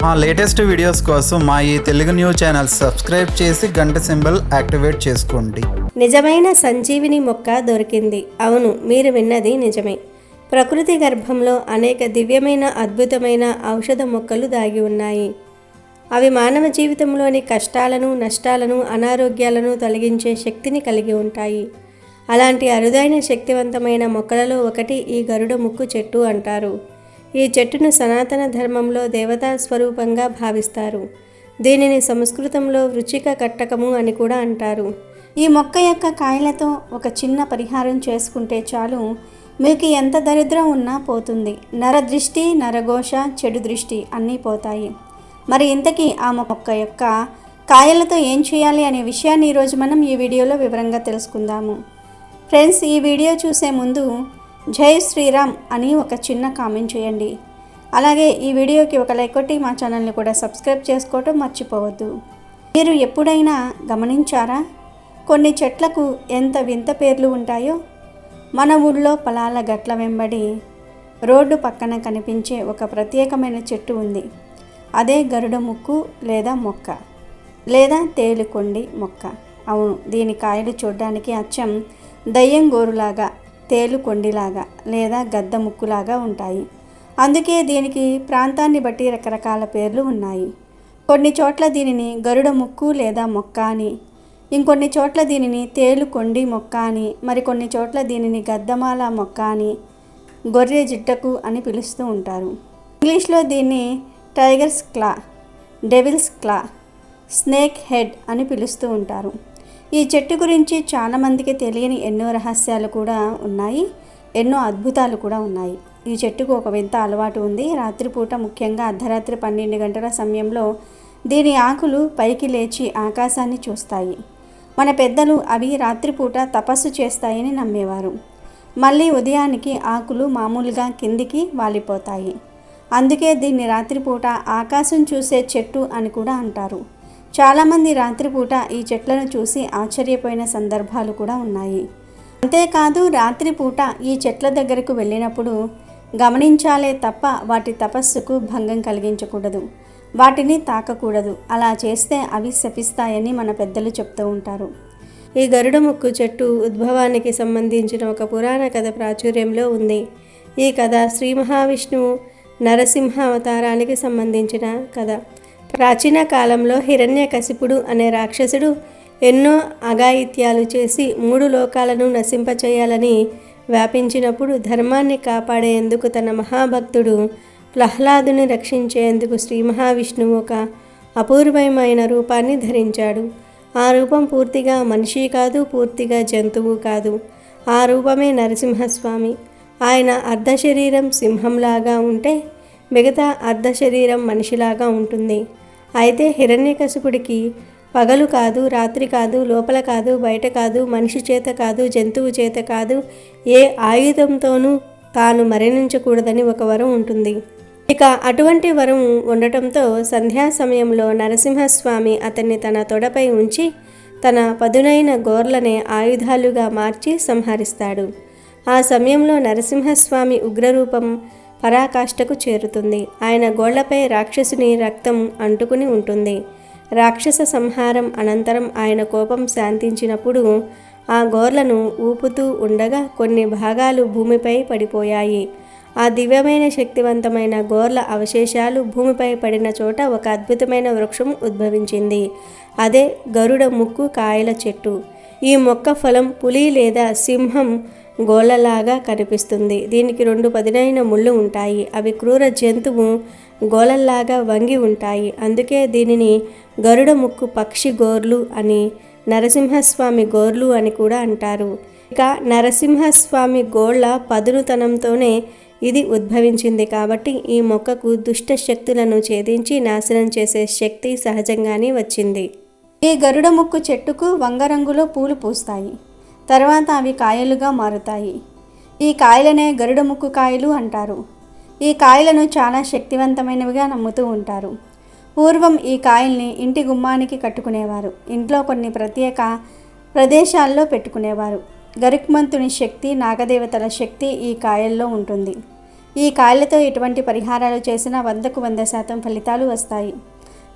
మా latest videos కోసం మా ఈ తెలుగు న్యూస్ ఛానల్ సబ్స్క్రైబ్ చేసి గంట సింబల్ యాక్టివేట్ చేసుకోండి. నిజమైన సంజీవిని మొక్క దొరికింది. అవును, మీరు విన్నది నిజమే. ప్రకృతి గర్భంలో అనేక దివ్యమైన అద్భుతమైన ఔషధ మొక్కలు దాగి ఉన్నాయి. అవి మానవ జీవితంలోని కష్టాలను, నష్టాలను, అనారోగ్యాలను తొలగించే శక్తిని కలిగి ఉంటాయి. అలాంటి అరుదైన శక్తివంతమైన మొక్కలలో ఒకటి ఈ గరుడ ముక్కు చెట్టు అంటారు. ఈ చెట్టును సనాతన ధర్మంలో దేవతా స్వరూపంగా భావిస్తారు. దీనిని సంస్కృతంలో వృచ్చిక కట్టకము అని కూడా అంటారు. ఈ మొక్క యొక్క కాయలతో ఒక చిన్న పరిహారం చేసుకుంటే చాలు, మీకు ఎంత దరిద్రం ఉన్నా పోతుంది. నరదృష్టి, నరఘోష, చెడు దృష్టి అన్నీ పోతాయి. మరి ఇంతకీ ఆ మొక్క యొక్క కాయలతో ఏం చేయాలి అనే విషయాన్ని ఈరోజు మనం ఈ వీడియోలో వివరంగా తెలుసుకుందాము. ఫ్రెండ్స్, ఈ వీడియో చూసే ముందు జై శ్రీరామ్ అని ఒక చిన్న కామెంట్ చేయండి. అలాగే ఈ వీడియోకి ఒక లైక్ కొట్టి మా ఛానల్ని కూడా సబ్స్క్రైబ్ చేసుకోవటం మర్చిపోవద్దు. మీరు ఎప్పుడైనా గమనించారా, కొన్ని చెట్లకు ఎంత వింత పేర్లు ఉంటాయో? మన ఊళ్ళో పొలాల గట్ల వెంబడి రోడ్డు పక్కన కనిపించే ఒక ప్రత్యేకమైన చెట్టు ఉంది. అదే గరుడ ముక్కు లేదా మొక్క లేదా తేలుకొండి మొక్క. అవును, దీని కాయలు చూడడానికి అచ్చం దయ్యం గోరులాగా, తేలుకొండిలాగా లేదా గద్ద ముక్కులాగా ఉంటాయి. అందుకే దీనికి ప్రాంతాన్ని బట్టి రకరకాల పేర్లు ఉన్నాయి. కొన్ని చోట్ల దీనిని గరుడ ముక్కు లేదా మొక్క అని, ఇంకొన్ని చోట్ల దీనిని తేలుకొండి మొక్క అని, మరికొన్ని చోట్ల దీనిని గద్దమాల మొక్క అని, గొర్రె జిట్టకు అని పిలుస్తూ ఉంటారు. ఇంగ్లీష్లో దీన్ని టైగర్స్ క్లా, డెవిల్స్ క్లా, స్నేక్ హెడ్ అని పిలుస్తూ ఉంటారు. ఈ చెట్టు గురించి చాలామందికి తెలియని ఎన్నో రహస్యాలు కూడా ఉన్నాయి, ఎన్నో అద్భుతాలు కూడా ఉన్నాయి. ఈ చెట్టుకు ఒక వింత అలవాటు ఉంది. రాత్రిపూట, ముఖ్యంగా అర్ధరాత్రి 12 గంటల సమయంలో దీని ఆకులు పైకి లేచి ఆకాశాన్ని చూస్తాయి. మన పెద్దలు అవి రాత్రిపూట తపస్సు చేస్తాయని నమ్మేవారు. మళ్ళీ ఉదయానికి ఆకులు మామూలుగా కిందికి వాలిపోతాయి. అందుకే దీన్ని రాత్రిపూట ఆకాశం చూసే చెట్టు అని కూడా అంటారు. చాలామంది రాత్రిపూట ఈ చెట్లను చూసి ఆశ్చర్యపోయిన సందర్భాలు కూడా ఉన్నాయి. అంతేకాదు, రాత్రిపూట ఈ చెట్ల దగ్గరకు వెళ్ళినప్పుడు గమనించాలే తప్ప వాటి తపస్సుకు భంగం కలిగించకూడదు, వాటిని తాకకూడదు. అలా చేస్తే అవి శపిస్తాయని మన పెద్దలు చెప్తూ ఉంటారు. ఈ గరుడ ముక్కు చెట్టు ఉద్భవానికి సంబంధించిన ఒక పురాణ కథ ప్రాచుర్యంలో ఉంది. ఈ కథ శ్రీ మహావిష్ణువు నరసింహ అవతారానికి సంబంధించిన కథ. ప్రాచీన కాలంలో హిరణ్యకశిపుడు అనే రాక్షసుడు ఎన్నో అఘాయిత్యాలు చేసి 3 లోకాలను నశింపచేయాలని వ్యాపించినప్పుడు ధర్మాన్ని కాపాడేందుకు తన మహాభక్తుడు ప్రహ్లాదుని రక్షించేందుకు శ్రీ మహావిష్ణువు ఒక అపూర్వమైన రూపాన్ని ధరించాడు. ఆ రూపం పూర్తిగా మనిషి కాదు, పూర్తిగా జంతువు కాదు. ఆ రూపమే నరసింహస్వామి. ఆయన అర్ధ శరీరం సింహంలాగా ఉంటే మిగతా అర్ధ శరీరం మనిషిలాగా ఉంటుంది. అయితే హిరణ్యకశిపుడికి పగలు కాదు, రాత్రి కాదు, లోపల కాదు, బయట కాదు, మనిషి చేత కాదు, జంతువు చేత కాదు, ఏ ఆయుధంతోనూ తాను మరణించకూడదని ఒక వరం ఉంటుంది. ఇక అటువంటి వరం ఉండటంతో సంధ్యా సమయంలో నరసింహస్వామి అతన్ని తన తొడపై ఉంచి తన పదునైన గోర్లనే ఆయుధాలుగా మార్చి సంహరిస్తాడు. ఆ సమయంలో నరసింహస్వామి ఉగ్రరూపం పరాకాష్ఠకు చేరుతుంది. ఆయన గోళ్లపై రాక్షసుని రక్తం అంటుకుని ఉంటుంది. రాక్షస సంహారం అనంతరం ఆయన కోపం శాంతించినప్పుడు ఆ గోర్లను ఊపుతూ ఉండగా కొన్ని భాగాలు భూమిపై పడిపోయాయి. ఆ దివ్యమైన శక్తివంతమైన గోర్ల అవశేషాలు భూమిపై పడిన చోట ఒక అద్భుతమైన వృక్షం ఉద్భవించింది. అదే గరుడ ముక్కు కాయల చెట్టు. ఈ మొక్క ఫలం పులి లేదా సింహం గోళ్ళలాగా కనిపిస్తుంది. దీనికి 2 పదునైన ముళ్ళు ఉంటాయి. అవి క్రూర జంతువు గోళ్ళలాగా వంగి ఉంటాయి. అందుకే దీనిని గరుడ ముక్కు పక్షి గోర్లు అని, నరసింహస్వామి గోర్లు అని కూడా అంటారు. ఇక నరసింహస్వామి గోళ్ళ పదునుతనంతోనే ఇది ఉద్భవించింది కాబట్టి ఈ మొక్కకు దుష్ట శక్తులను ఛేదించి నాశనం చేసే శక్తి సహజంగానే వచ్చింది. ఈ గరుడ ముక్కు చెట్టుకు వంగరంగులో పూలు పూస్తాయి. తర్వాత అవి కాయలుగా మారుతాయి. ఈ కాయలనే గరుడ ముక్కు కాయలు అంటారు. ఈ కాయలను చాలా శక్తివంతమైనవిగా నమ్ముతూ ఉంటారు. పూర్వం ఈ కాయల్ని ఇంటి గుమ్మానికి కట్టుకునేవారు. ఇంట్లో కొన్ని ప్రత్యేక ప్రదేశాల్లో పెట్టుకునేవారు. గరుత్మంతుని శక్తి, నాగదేవతల శక్తి ఈ కాయల్లో ఉంటుంది. ఈ కాయలతో ఎటువంటి పరిహారాలు చేసినా 100కు 100% ఫలితాలు వస్తాయి.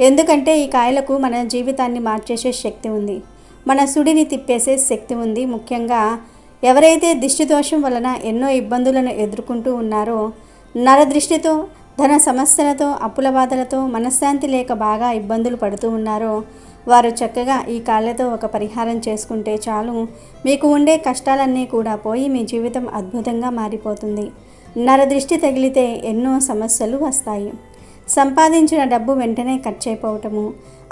ఎందుకంటే ఈ కాయలకు మన జీవితాన్ని మార్చేసే శక్తి ఉంది. మన సుడిని తిప్పేసే శక్తి ఉంది. ముఖ్యంగా ఎవరైతే దిష్టి దోషం వలన ఎన్నో ఇబ్బందులను ఎదుర్కొంటూ ఉన్నారో, నరదృష్టితో, ధన సమస్యలతో, అప్పుల బాధలతో, మనశ్శాంతి లేక బాగా ఇబ్బందులు పడుతూ ఉన్నారో వారు చక్కగా ఈ కాళ్ళతో ఒక పరిహారం చేసుకుంటే చాలు, మీకు ఉండే కష్టాలన్నీ కూడా పోయి మీ జీవితం అద్భుతంగా మారిపోతుంది. నరదృష్టి తగిలితే ఎన్నో సమస్యలు వస్తాయి. సంపాదించిన డబ్బు వెంటనే ఖర్చు అయిపోవటము,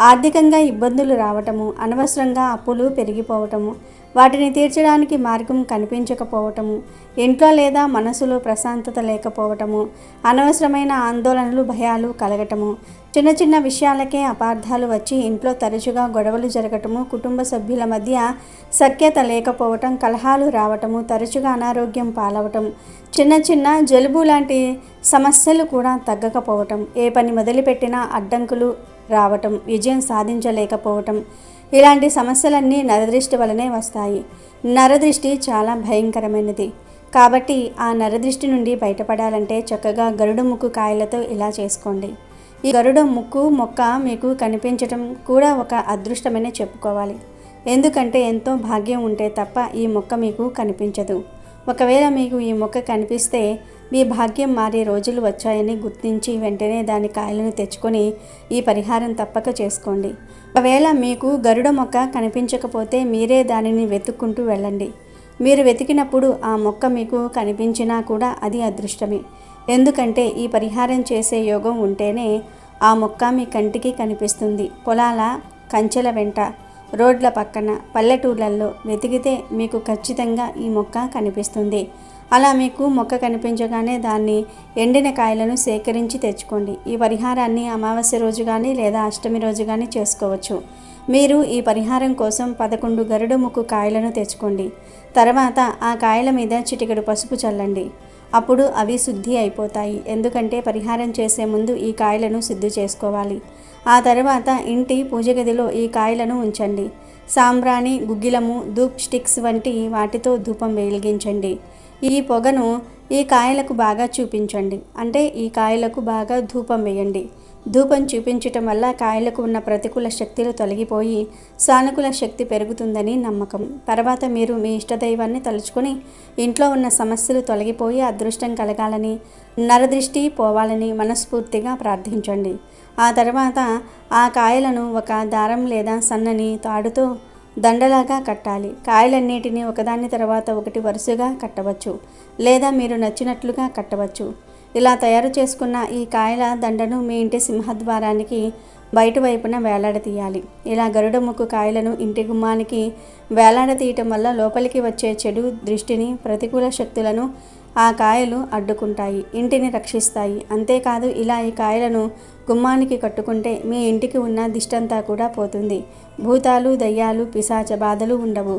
ఆర్థికంగా ఇబ్బందులు రావటము, అనవసరంగా అప్పులు పెరిగిపోవటము, వాటిని తీర్చడానికి మార్గం కనిపించకపోవటము, ఇంట్లో లేదా మనసులో ప్రశాంతత లేకపోవటము, అనవసరమైన ఆందోళనలు, భయాలు కలగటము, చిన్న చిన్న విషయాలకే అపార్థాలు వచ్చి ఇంట్లో తరచుగా గొడవలు జరగటము, కుటుంబ సభ్యుల మధ్య సఖ్యత లేకపోవటం, కలహాలు రావటము, తరచుగా అనారోగ్యం పాలవటం, చిన్న చిన్న జలుబు లాంటి సమస్యలు కూడా తగ్గకపోవటం, ఏ పని మొదలుపెట్టినా అడ్డంకులు రావటం, విజయం సాధించలేకపోవటం, ఇలాంటి సమస్యలన్నీ నరదృష్టి వలనే వస్తాయి. నరదృష్టి చాలా భయంకరమైనది. కాబట్టి ఆ నరదృష్టి నుండి బయటపడాలంటే చక్కగా గరుడ ముక్కు కాయలతో ఇలా చేసుకోండి. ఈ గరుడ ముక్కు మొక్క మీకు కనిపించటం కూడా ఒక అదృష్టమనే చెప్పుకోవాలి. ఎందుకంటే ఎంతో భాగ్యం ఉంటే తప్ప ఈ మొక్క మీకు కనిపించదు. ఒకవేళ మీకు ఈ మొక్క కనిపిస్తే మీ భాగ్యం మారే రోజులు వచ్చాయని గుర్తించి వెంటనే దాని కాయలను తెచ్చుకొని ఈ పరిహారం తప్పక చేసుకోండి. ఒకవేళ మీకు గరుడ మొక్క కనిపించకపోతే మీరే దానిని వెతుక్కుంటూ వెళ్ళండి. మీరు వెతికినప్పుడు ఆ మొక్క మీకు కనిపించినా కూడా అది అదృష్టమే. ఎందుకంటే ఈ పరిహారం చేసే యోగం ఉంటేనే ఆ మొక్క మీ కంటికి కనిపిస్తుంది. పొలాల కంచెల వెంట, రోడ్ల పక్కన, పల్లెటూర్లలో వెతికితే మీకు ఖచ్చితంగా ఈ మొక్క కనిపిస్తుంది. అలా మీకు మొక్క కనిపించగానే దాన్ని ఎండిన కాయలను సేకరించి తెచ్చుకోండి. ఈ పరిహారాన్ని అమావాస్య రోజు కానీ లేదా అష్టమి రోజు కానీ చేసుకోవచ్చు. మీరు ఈ పరిహారం కోసం 11 గరుడ ముక్కు కాయలను తెచ్చుకోండి. తర్వాత ఆ కాయల మీద చిటికెడు పసుపు చల్లండి. అప్పుడు అవి శుద్ధి అయిపోతాయి. ఎందుకంటే పరిహారం చేసే ముందు ఈ కాయలను శుద్ధి చేసుకోవాలి. ఆ తర్వాత ఇంటి పూజ గదిలో ఈ కాయలను ఉంచండి. సాంబ్రాణి, గుగ్గిలము, ధూప్ స్టిక్స్ వంటి వాటితో ధూపం వెలిగించండి. ఈ పొగను ఈ కాయలకు బాగా చూపించండి. అంటే ఈ కాయలకు బాగా ధూపం వేయండి. ధూపం చూపించటం వల్ల కాయలకు ఉన్న ప్రతికూల శక్తులు తొలగిపోయి సానుకూల శక్తి పెరుగుతుందని నమ్మకం. తర్వాత మీరు మీ ఇష్టదైవాన్ని తలుచుకొని ఇంట్లో ఉన్న సమస్యలు తొలగిపోయి అదృష్టం కలగాలని, నరదృష్టి పోవాలని మనస్ఫూర్తిగా ప్రార్థించండి. ఆ తర్వాత ఆ కాయలను ఒక దారం లేదా సన్నని తాడుతో దండలాగా కట్టాలి. కాయలన్నిటినీ ఒకదాని తర్వాత ఒకటి వరుసగా కట్టవచ్చు, లేదా మీరు నచ్చినట్లుగా కట్టవచ్చు. ఇలా తయారు చేసుకున్న ఈ కాయల దండను మీ ఇంటి సింహద్వారానికి బయట వైపున వేలాడతీయాలి. ఇలా గరుడ ముక్కు కాయలను ఇంటి గుమ్మానికి వేలాడతీయటం వల్ల లోపలికి వచ్చే చెడు దృష్టిని, ప్రతికూల శక్తులను ఆ కాయలు అడ్డుకుంటాయి, ఇంటిని రక్షిస్తాయి. అంతేకాదు ఇలా ఈ కాయలను గుమ్మానికి కట్టుకుంటే మీ ఇంటికి ఉన్న దిష్టంతా కూడా పోతుంది. భూతాలు, దయ్యాలు, పిశాచ బాధలు ఉండవు.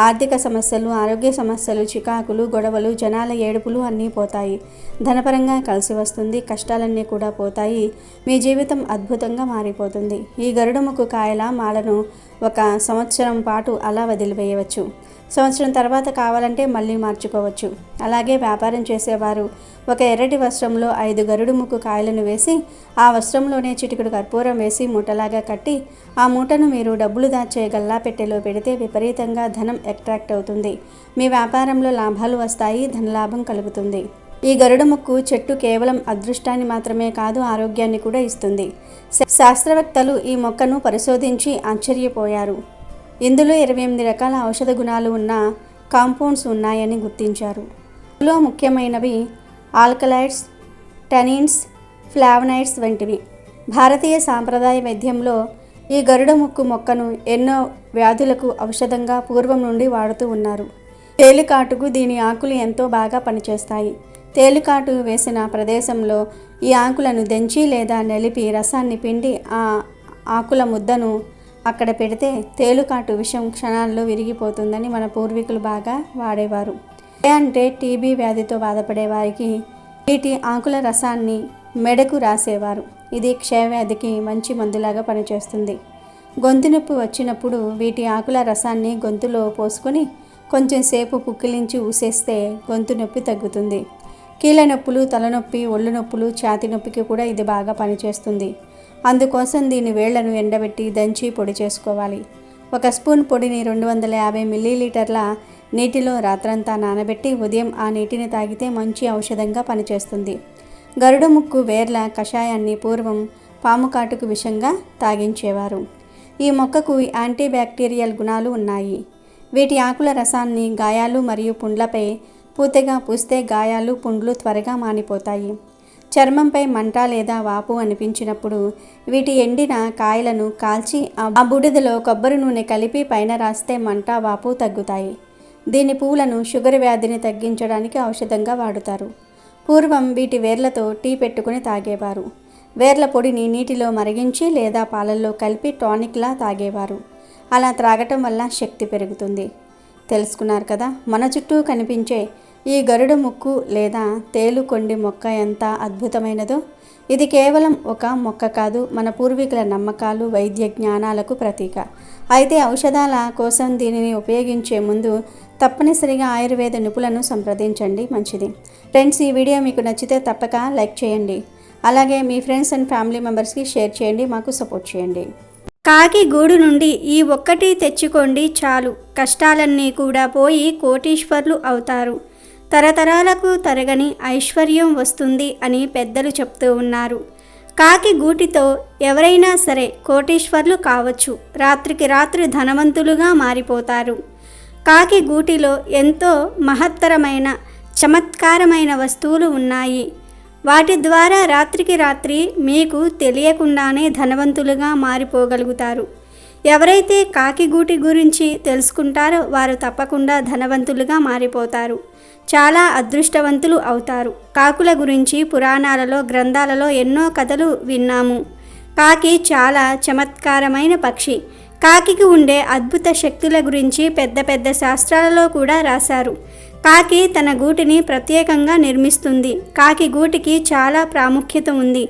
ఆర్థిక సమస్యలు, ఆరోగ్య సమస్యలు, చికాకులు, గొడవలు, జనాల ఏడుపులు అన్నీ పోతాయి. ధనపరంగా కలిసి వస్తుంది. కష్టాలన్నీ కూడా పోతాయి. మీ జీవితం అద్భుతంగా మారిపోతుంది. ఈ గరుడ ముక్కు కాయల మాలను 1 సంవత్సరం పాటు అలా వదిలివేయవచ్చు. సంవత్సరం తర్వాత కావాలంటే మళ్ళీ మార్చుకోవచ్చు. అలాగే వ్యాపారం చేసేవారు ఒక ఎర్రటి వస్త్రంలో 5 గరుడు ముక్కు కాయలను వేసి ఆ వస్త్రంలోనే చిటికెడు కర్పూరం వేసి మూటలాగా కట్టి ఆ మూటను మీరు డబ్బులు దాచే గల్లా పెట్టెలో పెడితే విపరీతంగా ధనం అట్రాక్ట్ అవుతుంది. మీ వ్యాపారంలో లాభాలు వస్తాయి, ధనలాభం కలుగుతుంది. ఈ గరుడ ముక్కు చెట్టు కేవలం అదృష్టాన్ని మాత్రమే కాదు, ఆరోగ్యాన్ని కూడా ఇస్తుంది. శాస్త్రవేత్తలు ఈ మొక్కను పరిశోధించి ఆశ్చర్యపోయారు. ఇందులో 28 రకాల ఔషధ గుణాలు ఉన్న కాంపౌండ్స్ ఉన్నాయని గుర్తించారు. ఇందులో ముఖ్యమైనవి ఆల్కలాయిడ్స్, టనిన్స్, ఫ్లావనాయిడ్స్ వంటివి. భారతీయ సాంప్రదాయ వైద్యంలో ఈ గరుడ ముక్కు మొక్కను ఎన్నో వ్యాధులకు ఔషధంగా పూర్వం నుండి వాడుతూ ఉన్నారు. తేలికాటుకు దీని ఆకులు ఎంతో బాగా పనిచేస్తాయి. తేలికాటు వేసిన ప్రదేశంలో ఈ ఆకులను దంచి లేదా నలిపి రసాన్ని పిండి ఆ ఆకుల ముద్దను అక్కడ పెడితే తేలుకాటు విషం క్షణాల్లో విరిగిపోతుందని మన పూర్వీకులు బాగా వాడేవారు. అంటే టీబీ వ్యాధితో బాధపడే వారికి వీటి ఆకుల రసాన్ని మెడకు రాసేవారు. ఇది క్షయవ్యాధికి మంచి మందులాగా పనిచేస్తుంది. గొంతు నొప్పి వచ్చినప్పుడు వీటి ఆకుల రసాన్ని గొంతులో పోసుకొని కొంచెం సేపు పుక్కిలించి ఊసేస్తే గొంతు నొప్పి తగ్గుతుంది. కీళ్ళ నొప్పులు, తలనొప్పి, ఒళ్ళు నొప్పులు, ఛాతీ నొప్పికి కూడా ఇది బాగా పనిచేస్తుంది. అందుకోసం దీని వేళ్లను ఎండబెట్టి దంచి పొడి చేసుకోవాలి. 1 స్పూన్ పొడిని 250 మిల్లీలీటర్ల నీటిలో రాత్రంతా నానబెట్టి ఉదయం ఆ నీటిని తాగితే మంచి ఔషధంగా పనిచేస్తుంది. గరుడ ముక్కు వేర్ల కషాయాన్ని పూర్వం పాము కాటుకు విషంగా తాగించేవారు. ఈ మొక్కకు యాంటీ బ్యాక్టీరియల్ గుణాలు ఉన్నాయి. వీటి ఆకుల రసాన్ని గాయాలు మరియు పుండ్లపై పూతగా పూస్తే గాయాలు, పుండ్లు త్వరగా మానిపోతాయి. చర్మంపై మంట లేదా వాపు అనిపించినప్పుడు వీటి ఎండిన కాయలను కాల్చి ఆ బూడిదలో కొబ్బరి నూనె కలిపి పైన రాస్తే మంట, వాపు తగ్గుతాయి. దీని పువ్వులను షుగర్ వ్యాధిని తగ్గించడానికి ఔషధంగా వాడుతారు. పూర్వం వీటి వేర్లతో టీ పెట్టుకుని తాగేవారు. వేర్ల పొడిని నీటిలో మరిగించి లేదా పాలల్లో కలిపి టానిక్లా తాగేవారు. అలా త్రాగటం వల్ల శక్తి పెరుగుతుంది. తెలుసుకున్నారు కదా, మన చుట్టూ కనిపించే ఈ గరుడ ముక్కు లేదా తేలుకొండి మొక్క ఎంత అద్భుతమైనదో. ఇది కేవలం ఒక మొక్క కాదు, మన పూర్వీకుల నమ్మకాలు, వైద్య జ్ఞానాలకు ప్రతీక. అయితే ఔషధాల కోసం దీనిని ఉపయోగించే ముందు తప్పనిసరిగా ఆయుర్వేద నిపుణులను సంప్రదించండి, మంచిది. ఫ్రెండ్స్, ఈ వీడియో మీకు నచ్చితే తప్పక లైక్ చేయండి. అలాగే మీ ఫ్రెండ్స్ అండ్ ఫ్యామిలీ మెంబర్స్కి షేర్ చేయండి, మాకు సపోర్ట్ చేయండి. కాకి గూడు నుండి ఈ ఒక్కటి తెచ్చుకోండి చాలు, కష్టాలన్నీ కూడా పోయి కోటీశ్వర్లు అవుతారు. తరతరాలకు తరగని ఐశ్వర్యం వస్తుంది అని పెద్దలు చెప్తూ ఉన్నారు. కాకి గూటితో ఎవరైనా సరే కోటీశ్వర్లు కావచ్చు, రాత్రికి రాత్రి ధనవంతులుగా మారిపోతారు. కాకి గూటిలో ఎంతో మహత్తరమైన చమత్కారమైన వస్తువులు ఉన్నాయి. వాటి ద్వారా రాత్రికి రాత్రి మీకు తెలియకుండానే ధనవంతులుగా మారిపోగలుగుతారు. ఎవరైతే కాకిగూటి గురించి తెలుసుకుంటారో వారు తప్పకుండా ధనవంతులుగా మారిపోతారు, చాలా అదృష్టవంతులు అవుతారు. కాకుల గురించి పురాణాలలో, గ్రంథాలలో ఎన్నో కథలు విన్నాము. కాకి చాలా చమత్కారమైన పక్షి. కాకికి ఉండే అద్భుత శక్తుల గురించి పెద్ద పెద్ద శాస్త్రాలలో కూడా రాశారు. కాకి తన గూటిని ప్రత్యేకంగా నిర్మిస్తుంది. కాకి గూటికి చాలా ప్రాముఖ్యత ఉంది.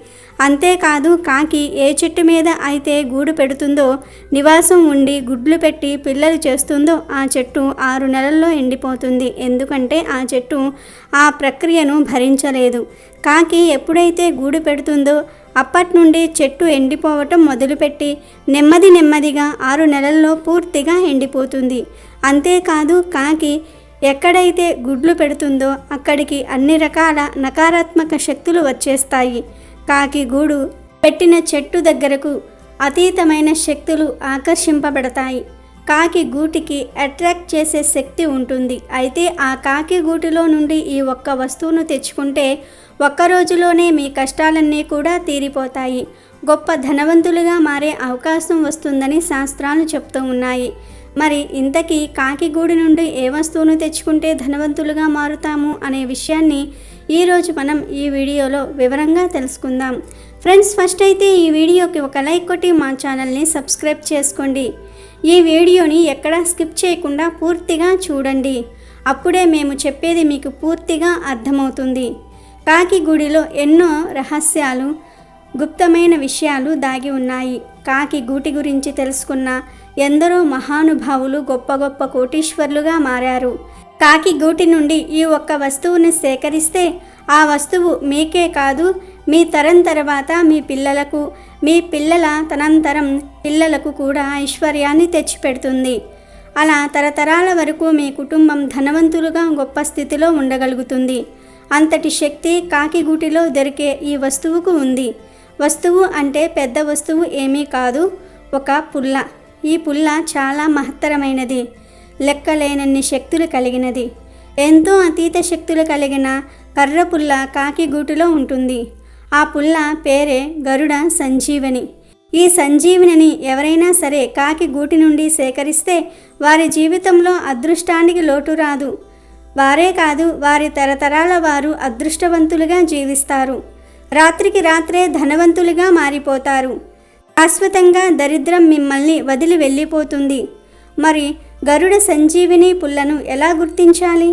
అంతేకాదు, కాకి ఏ చెట్టు మీద అయితే గూడు పెడుతుందో, నివాసం ఉండి గుడ్లు పెట్టి పిల్లలు చేస్తుందో ఆ చెట్టు 6 నెలల్లో ఎండిపోతుంది. ఎందుకంటే ఆ చెట్టు ఆ ప్రక్రియను భరించలేదు. కాకి ఎప్పుడైతే గూడు పెడుతుందో అప్పటి నుండి చెట్టు ఎండిపోవటం మొదలుపెట్టి నెమ్మదిగా 6 నెలల్లో పూర్తిగా ఎండిపోతుంది. అంతేకాదు, కాకి ఎక్కడైతే గుడ్లు పెడుతుందో అక్కడికి అన్ని రకాల నకారాత్మక శక్తులు వచ్చేస్తాయి. కాకి గూడు పెట్టిన చెట్టు దగ్గరకు అతీతమైన శక్తులు ఆకర్షింపబడతాయి. కాకి గూటికి అట్రాక్ట్ చేసే శక్తి ఉంటుంది. అయితే ఆ కాకి గూటిలో నుండి ఈ ఒక్క వస్తువును తెచ్చుకుంటే ఒక్క రోజులోనే మీ కష్టాలన్నీ కూడా తీరిపోతాయి. గొప్ప ధనవంతులుగా మారే అవకాశం వస్తుందని శాస్త్రాలు చెప్తూ ఉన్నాయి. మరి ఇంతకీ కాకి గూడు నుండి ఏ వస్తువును తెచ్చుకుంటే ధనవంతులుగా మారుతాము అనే విషయాన్ని ఈరోజు మనం ఈ వీడియోలో వివరంగా తెలుసుకుందాం. ఫ్రెండ్స్, ఫస్ట్ అయితే ఈ వీడియోకి ఒక లైక్ కొట్టి మా ఛానల్ని సబ్స్క్రైబ్ చేసుకోండి. ఈ వీడియోని ఎక్కడా స్కిప్ చేయకుండా పూర్తిగా చూడండి. అప్పుడే మేము చెప్పేది మీకు పూర్తిగా అర్థమవుతుంది. కాకి గూడిలో ఎన్నో రహస్యాలు, గుప్తమైన విషయాలు దాగి ఉన్నాయి. కాకి గూటి గురించి తెలుసుకున్న ఎందరో మహానుభావులు గొప్ప గొప్ప కోటీశ్వర్లుగా మారారు. కాకి గూటి నుండి ఈ ఒక్క వస్తువుని సేకరిస్తే ఆ వస్తువు మీకే కాదు, మీ తరం తర్వాత మీ పిల్లలకు, మీ పిల్లల తనంతరం పిల్లలకు కూడా ఐశ్వర్యాన్ని తెచ్చిపెడుతుంది. అలా తరతరాల వరకు మీ కుటుంబం ధనవంతులుగా గొప్ప స్థితిలో ఉండగలుగుతుంది. అంతటి శక్తి కాకి గూటిలో దొరికే ఈ వస్తువుకు ఉంది. వస్తువు అంటే పెద్ద వస్తువు ఏమీ కాదు, ఒక పుల్ల. ఈ పుల్ల చాలా మహత్తరమైనది, లెక్కలేనన్ని శక్తులు కలిగినది. ఎంతో అతీత శక్తులు కలిగిన కర్ర పుల్ల కాకి గూటిలో ఉంటుంది. ఆ పుల్ల పేరే గరుడ సంజీవని. ఈ సంజీవనిని ఎవరైనా సరే కాకి గూటి నుండి సేకరిస్తే వారి జీవితంలో అదృష్టానికి లోటు రాదు. వారే కాదు, వారి తరతరాల వారు అదృష్టవంతులుగా జీవిస్తారు. రాత్రికి రాత్రే ధనవంతులుగా మారిపోతారు. శాశ్వతంగా దరిద్రం మిమ్మల్ని వదిలి వెళ్ళిపోతుంది. మరి గరుడ సంజీవిని పుల్లను ఎలా గుర్తించాలి?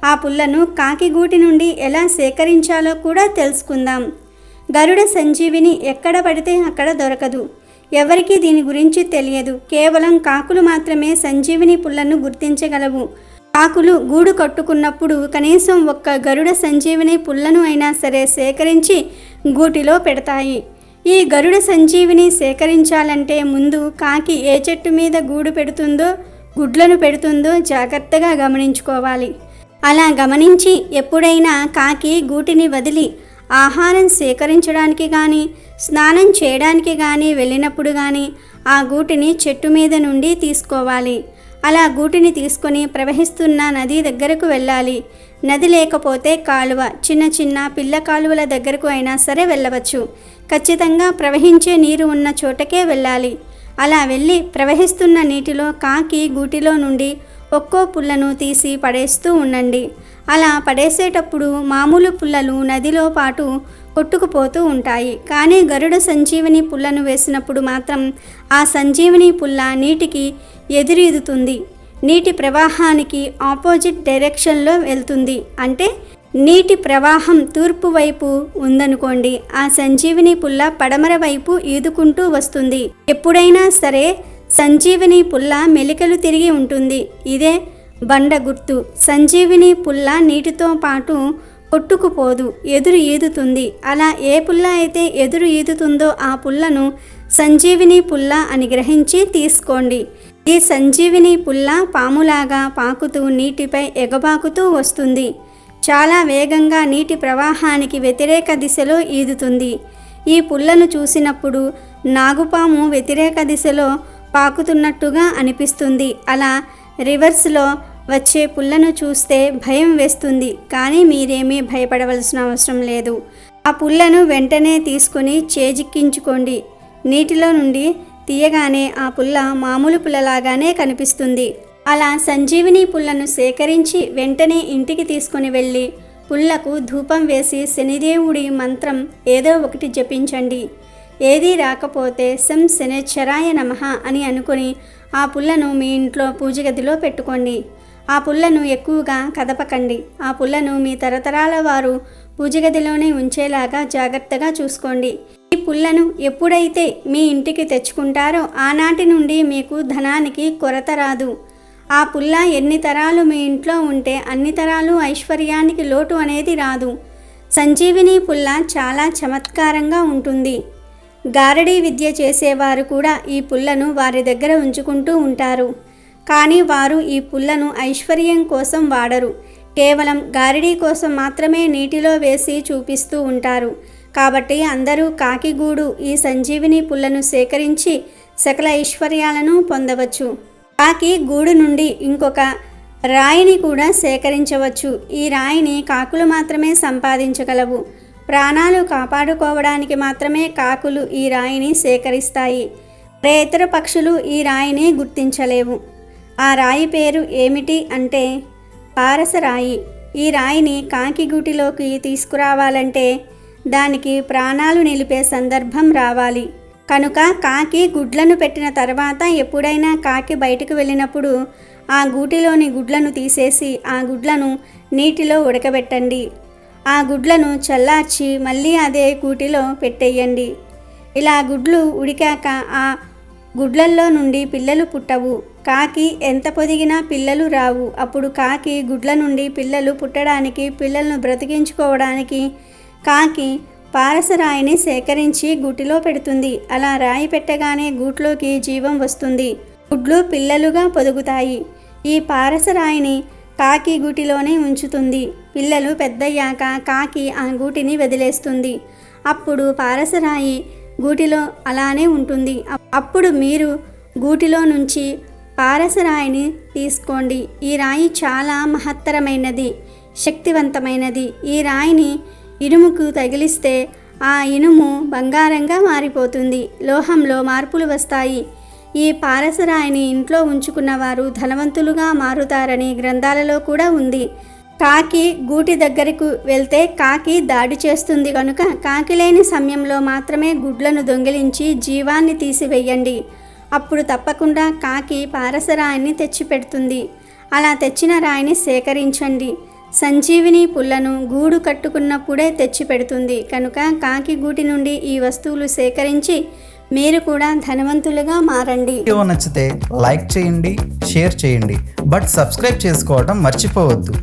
ఆ పుల్లను కాకి గూటి నుండి ఎలా సేకరించాలో కూడా తెలుసుకుందాం. గరుడ సంజీవిని ఎక్కడ పడితే అక్కడ దొరకదు. ఎవరికీ దీని గురించి తెలియదు. కేవలం కాకులు మాత్రమే సంజీవిని పుల్లను గుర్తించగలవు. కాకులు గూడు కట్టుకున్నప్పుడు కనీసం ఒక్క గరుడ సంజీవిని పుల్లను అయినా సరే సేకరించి గూటిలో పెడతాయి. ఈ గరుడ సంజీవిని సేకరించాలంటే ముందు కాకి ఏ చెట్టు మీద గూడు పెడుతుందో, గుడ్లను పెడుతుందో జాగ్రత్తగా గమనించుకోవాలి. అలా గమనించి ఎప్పుడైనా కాకి గూటిని వదిలి ఆహారం సేకరించడానికి కానీ, స్నానం చేయడానికి కానీ వెళ్ళినప్పుడు కానీ ఆ గూటిని చెట్టు మీద నుండి తీసుకోవాలి. అలా గూటిని తీసుకొని ప్రవహిస్తున్న నది దగ్గరకు వెళ్ళాలి. నది లేకపోతే కాలువ, చిన్న చిన్న పిల్ల కాలువల దగ్గరకు అయినా సరే వెళ్ళవచ్చు. ఖచ్చితంగా ప్రవహించే నీరు ఉన్న చోటకే వెళ్ళాలి. అలా వెళ్ళి ప్రవహిస్తున్న నీటిలో కాకి గూటిలో నుండి ఒక్కో పుల్లను తీసి పడేస్తూ ఉండండి. అలా పడేసేటప్పుడు మామూలు పుల్లలు నదిలో పాటు కొట్టుకుపోతూ ఉంటాయి. కానీ గరుడ సంజీవిని పుల్లను వేసినప్పుడు మాత్రం ఆ సంజీవిని పుల్ల నీటికి ఎదురీదుతుంది. నీటి ప్రవాహానికి ఆపోజిట్ డైరెక్షన్లో వెళ్తుంది. అంటే నీటి ప్రవాహం తూర్పు వైపు ఉందనుకోండి, ఆ సంజీవిని పుల్ల పడమర వైపు ఈదుకుంటూ వస్తుంది. ఎప్పుడైనా సరే సంజీవిని పుల్ల మెలికలు తిరిగి ఉంటుంది. ఇదే బండ గుర్తు. సంజీవిని పుల్ల నీటితో పాటు కొట్టుకుపోదు, ఎదురు ఈదుతుంది. అలా ఏ పుల్ల అయితే ఎదురు ఈదుతుందో ఆ పుల్లను సంజీవిని పుల్ల అని గ్రహించి తీసుకోండి. ఈ సంజీవిని పుల్ల పాములాగా పాకుతూ నీటిపై ఎగబాకుతూ వస్తుంది. చాలా వేగంగా నీటి ప్రవాహానికి వ్యతిరేక దిశలో ఈదుతుంది. ఈ పుల్లను చూసినప్పుడు నాగుపాము వ్యతిరేక దిశలో పాకుతున్నట్టుగా అనిపిస్తుంది. అలా రివర్స్లో వచ్చే పుల్లను చూస్తే భయం వేస్తుంది. కానీ మీరేమీ భయపడవలసిన అవసరం లేదు. ఆ పుల్లను వెంటనే తీసుకొని చేజిక్కించుకోండి. నీటిలో నుండి తీయగానే ఆ పుల్ల మామూలు పుల్లలాగానే కనిపిస్తుంది. అలా సంజీవిని పుల్లను సేకరించి వెంటనే ఇంటికి తీసుకుని వెళ్ళి పుల్లకు ధూపం వేసి శనిదేవుడి మంత్రం ఏదో ఒకటి జపించండి. ఏదీ రాకపోతే సం శనిశ్చరాయ నమః అని అనుకుని ఆ పుల్లను మీ ఇంట్లో పూజ గదిలో పెట్టుకోండి. ఆ పుల్లను ఎక్కువగా కదపకండి. ఆ పుల్లను మీ తరతరాల వారు పూజ గదిలోనే ఉంచేలాగా జాగ్రత్తగా చూసుకోండి. ఈ పుల్లను ఎప్పుడైతే మీ ఇంటికి తెచ్చుకుంటారో ఆనాటి నుండి మీకు ధనానికి కొరత రాదు. ఆ పుల్ల ఎన్ని తరాలు మీ ఇంట్లో ఉంటే అన్ని తరాలు ఐశ్వర్యానికి లోటు అనేది రాదు. సంజీవిని పుల్ల చాలా చమత్కారంగా ఉంటుంది. గారడీ విద్య చేసేవారు కూడా ఈ పుల్లను వారి దగ్గర ఉంచుకుంటూ ఉంటారు. కానీ వారు ఈ పుల్లను ఐశ్వర్యం కోసం వాడరు. కేవలం గారడీ కోసం మాత్రమే నీటిలో వేసి చూపిస్తూ ఉంటారు. కాబట్టి అందరూ కాకిగూడు ఈ సంజీవిని పుల్లను సేకరించి సకల ఐశ్వర్యాలను పొందవచ్చు. కాకి గూడు నుండి ఇంకొక రాయిని కూడా సేకరించవచ్చు. ఈ రాయిని కాకులు మాత్రమే సంపాదించగలవు. ప్రాణాలు కాపాడుకోవడానికి మాత్రమే కాకులు ఈ రాయిని సేకరిస్తాయి. మరే ఇతర పక్షులు ఈ రాయిని గుర్తించలేవు. ఆ రాయి పేరు ఏమిటి అంటే పారసరాయి. ఈ రాయిని కాకి గూటిలోకి తీసుకురావాలంటే దానికి ప్రాణాలు నిలిపే సందర్భం రావాలి. కనుక కాకి గుడ్లను పెట్టిన తర్వాత ఎప్పుడైనా కాకి బయటకు వెళ్ళినప్పుడు ఆ గూటిలోని గుడ్లను తీసేసి ఆ గుడ్లను నీటిలో ఉడకబెట్టండి. ఆ గుడ్లను చల్లార్చి మళ్ళీ అదే గూటిలో పెట్టేయండి. ఇలా గుడ్లు ఉడికాక ఆ గుడ్లల్లో నుండి పిల్లలు పుట్టవు. కాకి ఎంత పొదిగినా పిల్లలు రావు. అప్పుడు కాకి గుడ్ల నుండి పిల్లలు పుట్టడానికి, పిల్లలను బ్రతికించుకోవడానికి కాకి పారసరాయిని సేకరించి గూటిలో పెడుతుంది. అలా రాయి పెట్టగానే గూట్లోకి జీవం వస్తుంది. గుడ్లు పిల్లలుగా పొదుగుతాయి. ఈ పారసరాయిని కాకి గూటిలోనే ఉంచుతుంది. పిల్లలు పెద్దయ్యాక కాకి ఆ గూటిని వదిలేస్తుంది. అప్పుడు పారసరాయి గూటిలో అలానే ఉంటుంది. అప్పుడు మీరు గూటిలో నుంచి పారసరాయిని తీసుకోండి. ఈ రాయి చాలా మహత్తరమైనది, శక్తివంతమైనది. ఈ రాయిని ఇనుముకు తగిలిస్తే ఆ ఇనుము బంగారంగా మారిపోతుంది. లోహంలో మార్పులు వస్తాయి. ఈ పారసరాయిని ఇంట్లో ఉంచుకున్న వారు ధనవంతులుగా మారుతారని గ్రంథాలలో కూడా ఉంది. కాకి గూటి దగ్గరకు వెళ్తే కాకి దాడి చేస్తుంది కనుక కాకి లేని సమయంలో మాత్రమే గుడ్లను దొంగిలించి జీవాన్ని తీసివేయండి. అప్పుడు తప్పకుండా కాకి పారసరాయిని తెచ్చిపెడుతుంది. అలా తెచ్చిన రాయిని సేకరించండి. సంజీవిని పుల్లను గూడు కట్టుకున్నప్పుడే తెచ్చిపెడుతుంది కనుక కాకి గూటి నుండి ఈ వస్తువులు సేకరించి మీరు కూడా ధనవంతులుగా మారండి. వీడియో నచ్చితే లైక్ చేయండి, షేర్ చేయండి, బట్ సబ్స్క్రైబ్ చేసుకోవడం మర్చిపోవద్దు.